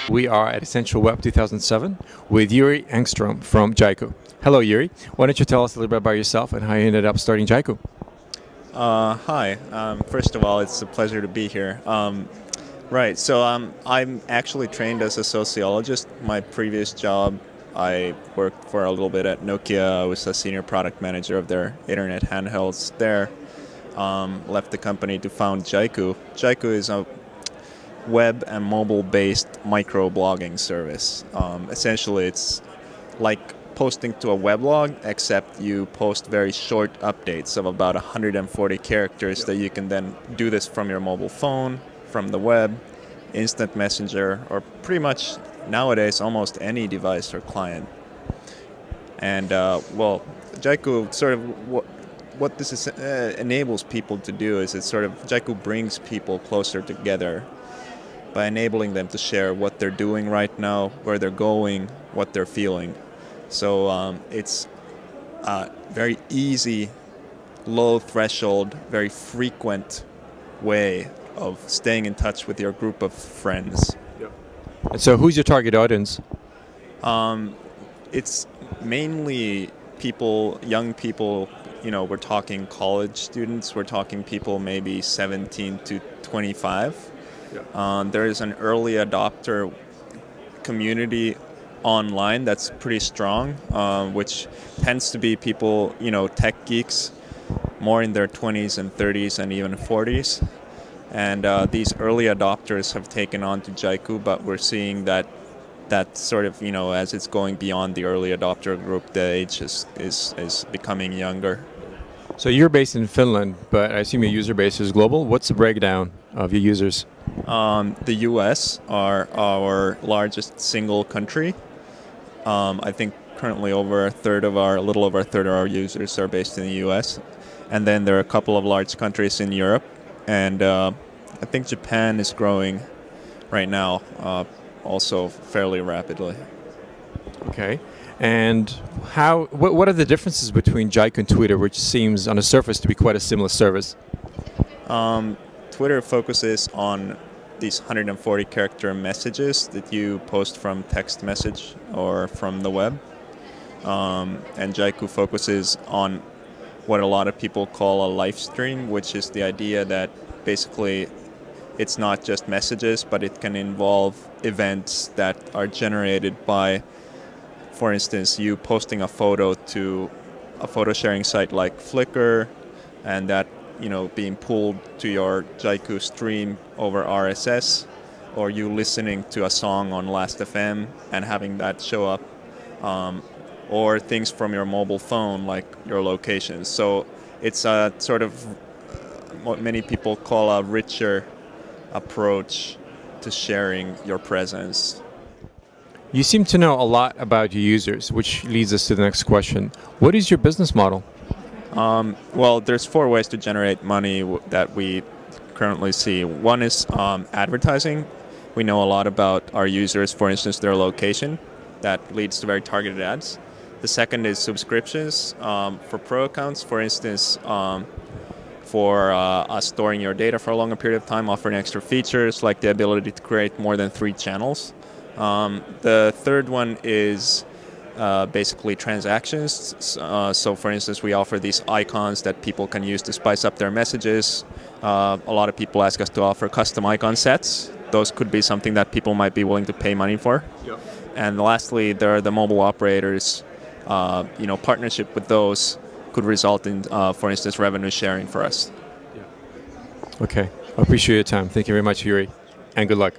We are at Essential Web 2007 with Jyri Engestrom from Jaiku. Hello, Jyri. Why don't you tell us a little bit about yourself and how you ended up starting Jaiku? Hi. First of all, it's a pleasure to be here. I'm actually trained as a sociologist. My previous job, I worked for a little bit at Nokia. I was a senior product manager of their internet handhelds there. Left the company to found Jaiku. Jaiku is a web and mobile-based microblogging service. Essentially, it's like posting to a weblog, except you post very short updates of about 140 characters that you can then do this from your mobile phone, from the web, instant messenger, or pretty much nowadays almost any device or client. And Jaiku sort of what this is, enables people to do is Jaiku brings people closer together by enabling them to share what they're doing right now, where they're going, what they're feeling. So it's a very easy, low threshold, very frequent way of staying in touch with your group of friends. Yep. And so who's your target audience? It's mainly people, young people. We're talking college students. We're talking people maybe 17 to 25. Yeah. There is an early adopter community online that's pretty strong, which tends to be people, tech geeks, more in their 20s and 30s and even 40s. And these early adopters have taken on to Jaiku, but we're seeing that sort of, as it's going beyond the early adopter group, the age is becoming younger. So you're based in Finland, but I assume your user base is global. What's the breakdown of your users? The U.S. are our largest single country. I think currently a little over a third of our users are based in the U.S. And then there are a couple of large countries in Europe. And I think Japan is growing right now also fairly rapidly. Okay. And what are the differences between Jaiku and Twitter, which seems on the surface to be quite a similar service? Twitter focuses on these 140 character messages that you post from text message or from the web. And Jaiku focuses on what a lot of people call a live stream, which is the idea that basically it's not just messages, but it can involve events that are generated by, for instance, you posting a photo to a photo sharing site like Flickr, and that being pulled to your Jaiku stream over RSS, or you listening to a song on Last.fm and having that show up, or things from your mobile phone like your locations. So it's a sort of what many people call a richer approach to sharing your presence. You seem to know a lot about your users, which leads us to the next question. What is your business model? Well, there's 4 ways to generate money that we currently see. One is advertising. We know a lot about our users, for instance, their location. That leads to very targeted ads. The second is subscriptions for pro accounts, for instance, for us storing your data for a longer period of time, offering extra features like the ability to create more than 3 channels. The third one is basically transactions. So for instance, we offer these icons that people can use to spice up their messages. A lot of people ask us to offer custom icon sets. Those could be something that people might be willing to pay money for. Yep. And lastly, there are the mobile operators. Partnership with those could result in, for instance, revenue sharing for us. Yeah. Okay. I appreciate your time. Thank you very much, Jyri, and good luck.